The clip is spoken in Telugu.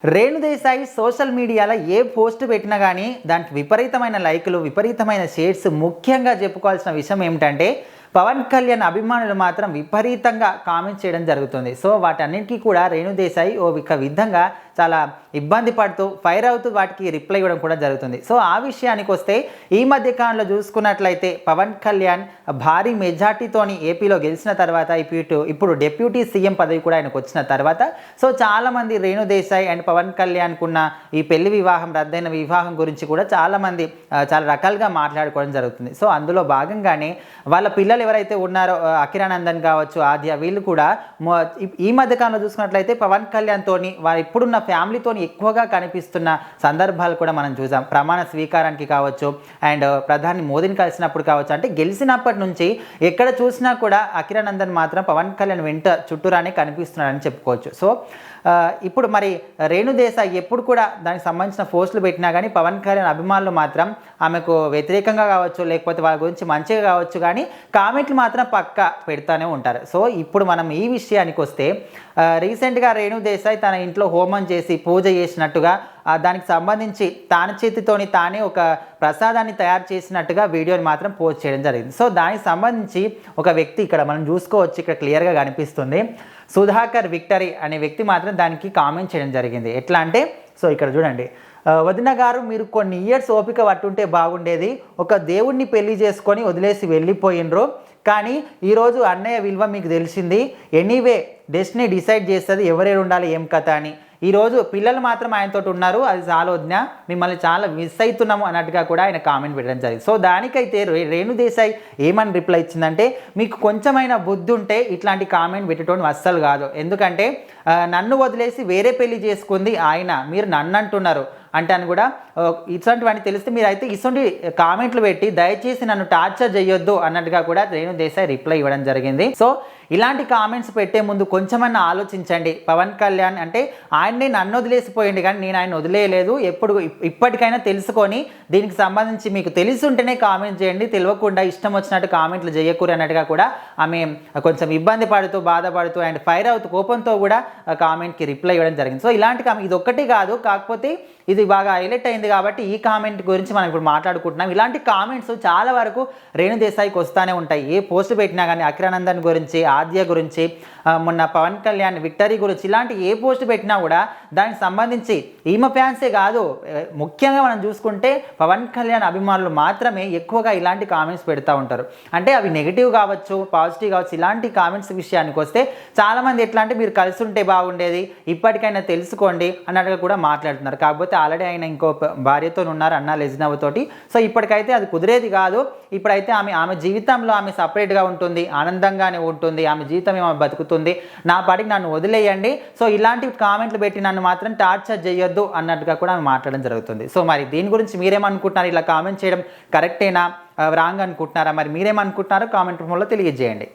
రేణు దేశాయి సోషల్ మీడియాలో ఏ పోస్ట్ పెట్టినా కానీ దానికి విపరీతమైన లైకులు, విపరీతమైన షేర్స్. ముఖ్యంగా చెప్పుకోవాల్సిన విషయం ఏమిటంటే పవన్ కళ్యాణ్ అభిమానులు మాత్రం విపరీతంగా కామెంట్స్ చేయడం జరుగుతుంది. సో వాటన్నిటికీ కూడా రేణు దేశాయి ఒక విధంగా చాలా ఇబ్బంది పడుతూ ఫైర్ అవుతూ వాటికి రిప్లై ఇవ్వడం కూడా జరుగుతుంది. సో ఆ విషయానికి వస్తే ఈ మధ్య కాలంలో చూసుకున్నట్లయితే పవన్ కళ్యాణ్ భారీ మెజార్టీతోని ఏపీలో గెలిచిన తర్వాత ఇప్పుడు డిప్యూటీ సీఎం పదవి కూడా ఆయనకు వచ్చిన తర్వాత సో చాలామంది రేణు దేశాయ్ అండ్ పవన్ కళ్యాణ్కున్న ఈ పెళ్లి వివాహం, రద్దయిన వివాహం గురించి కూడా చాలామంది చాలా రకాలుగా మాట్లాడుకోవడం జరుగుతుంది. సో అందులో భాగంగానే వాళ్ళ పిల్లలు ఎవరైతే ఉన్నారో అఖిరానందన్ కావచ్చు, ఆద్య, వీళ్ళు కూడా ఈ మధ్యకాలంలో చూసుకున్నట్లయితే పవన్ కళ్యాణ్ తోని వారు ఇప్పుడున్న ఫ్యామిలీతో ఎక్కువగా కనిపిస్తున్న సందర్భాలు కూడా మనం చూసాం. ప్రమాణ స్వీకారానికి కావచ్చు అండ్ ప్రధాని మోదీని కలిసినప్పుడు కావచ్చు, అంటే గెలిచినప్పటి నుంచి ఎక్కడ చూసినా కూడా అఖిరానందన్ మాత్రం పవన్ కళ్యాణ్ వెంట చుట్టూరానే కనిపిస్తున్నాడని చెప్పుకోవచ్చు. సో ఇప్పుడు మరి రేణు దేశాయ్ ఎప్పుడు కూడా దానికి సంబంధించిన పోస్టులు పెట్టినా కానీ పవన్ కళ్యాణ్ అభిమానులు మాత్రం ఆమెకు వ్యతిరేకంగా కావచ్చు, లేకపోతే వాళ్ళ గురించి మంచిగా కావచ్చు, కానీ కామెంట్లు మాత్రం పక్కా పెడతానే ఉంటారు. సో ఇప్పుడు మనం ఈ విషయానికి వస్తే రీసెంట్గా రేణు దేశాయ్ తన ఇంట్లో హోమం చేసి పూజ చేసినట్టుగా దానికి సంబంధించి తాన చేతితోని తానే ఒక ప్రసాదాన్ని తయారు చేసినట్టుగా వీడియోని మాత్రం పోస్ట్ చేయడం జరిగింది. సో దానికి సంబంధించి ఒక వ్యక్తి ఇక్కడ మనం చూసుకోవచ్చు, ఇక్కడ క్లియర్గా కనిపిస్తుంది, సుధాకర్ విక్టరీ అనే వ్యక్తి మాత్రం దానికి కామెంట్ చేయడం జరిగింది. ఎట్లా అంటే సో ఇక్కడ చూడండి, వదిన గారు మీరు కొన్ని ఇయర్స్ ఓపిక పట్టుంటే బాగుండేది, ఒక దేవుణ్ణి పెళ్లి చేసుకొని వదిలేసి వెళ్ళిపోయినరు, కానీ ఈరోజు అన్నయ్య విలువ మీకు తెలిసింది. ఎనీవే డెస్టినీ డిసైడ్ చేస్తుంది ఎవరేరు ఉండాలి ఏం కథ అని. ఈరోజు పిల్లలు మాత్రం ఆయనతో ఉన్నారు, అది చాలా వదిన, మిమ్మల్ని చాలా మిస్ అవుతున్నాము అన్నట్టుగా కూడా ఆయన కామెంట్ పెట్టడం జరిగింది. సో దానికైతే రేణు దేశాయ్ ఏమని రిప్లై ఇచ్చిందంటే, మీకు కొంచెమైనా బుద్ధి ఉంటే ఇట్లాంటి కామెంట్ పెట్టడం అస్సలు కాదు, ఎందుకంటే నన్ను వదిలేసి వేరే పెళ్లి చేసుకుంది ఆయన, మీరు నన్ను అంటున్నారు అంటే అని కూడా ఇటువంటివన్నీ తెలిస్తే మీరు అయితే ఇటువంటి కామెంట్లు పెట్టి దయచేసి నన్ను టార్చర్ చేయొద్దు అన్నట్టుగా కూడా రేణు దేశాయ్ రిప్లై ఇవ్వడం జరిగింది. సో ఇలాంటి కామెంట్స్ పెట్టే ముందు కొంచెమన్నా ఆలోచించండి. పవన్ కళ్యాణ్ అంటే ఆయన్నే నన్ను వదిలేసిపోయింది కానీ నేను ఆయన వదిలేయలేదు, ఇప్పటికైనా తెలుసుకొని దీనికి సంబంధించి మీకు తెలిసి ఉంటేనే కామెంట్ చేయండి, తెలియకుండా ఇష్టం వచ్చినట్టు కామెంట్లు చేయకూరు అన్నట్టుగా కూడా ఆమె కొంచెం ఇబ్బంది పడుతూ, బాధపడుతూ అండ్ ఫైర్ అవుతూ కోపంతో కూడా కామెంట్కి రిప్లై ఇవ్వడం జరిగింది. సో ఇలాంటి ఇది ఒక్కటి కాదు, కాకపోతే ఇది బాగా హైలైట్ అయింది కాబట్టి ఈ కామెంట్ గురించి మనం ఇప్పుడు మాట్లాడుకుంటున్నాం. ఇలాంటి కామెంట్స్ చాలా వరకు రేణు దేశాయ్కి వస్తూనే ఉంటాయి. ఏ పోస్ట్ పెట్టినా కానీ అఖిరానందన్ గురించి, ఆద్య గురించి, మొన్న పవన్ కళ్యాణ్ విక్టరీ గురించి, ఇలాంటి ఏ పోస్ట్ పెట్టినా కూడా దానికి సంబంధించి ఈమె ఫ్యాన్సే కాదు, ముఖ్యంగా మనం చూసుకుంటే పవన్ కళ్యాణ్ అభిమానులు మాత్రమే ఎక్కువగా ఇలాంటి కామెంట్స్ పెడతా ఉంటారు. అంటే అవి నెగిటివ్ కావచ్చు, పాజిటివ్ కావచ్చు. ఇలాంటి కామెంట్స్ విషయానికి వస్తే చాలామంది ఎట్లా అంటే మీరు కలిసి ఉంటే బాగుండేది, ఇప్పటికైనా తెలుసుకోండి అన్నట్టుగా కూడా మాట్లాడుతున్నారు. కాకపోతే ఆల్రెడీ ఆయన ఇంకో భార్యతో ఉన్నారు, అన్నా లెజినవ్తోటి. సో ఇప్పటికైతే అది కుదిరేది కాదు. ఇప్పుడైతే ఆమె జీవితంలో ఆమె సపరేట్గా ఉంటుంది, ఆనందంగానే ఉంటుంది, ఆమె జీవితం ఏమో బతుకుతుంది, నా పాటికి నన్ను వదిలేయండి, సో ఇలాంటి కామెంట్లు పెట్టి నన్ను మాత్రం టార్చర్ చేయొద్దు అన్నట్టుగా కూడా ఆమె మాట్లాడడం జరుగుతుంది. సో మరి దీని గురించి మీరేమనుకుంటున్నారు? ఇలా కామెంట్ చేయడం కరెక్టేనా, రాంగ్ అనుకుంటున్నారా? మరి మీరేమనుకుంటున్నారో కామెంట్ రూపంలో తెలియజేయండి.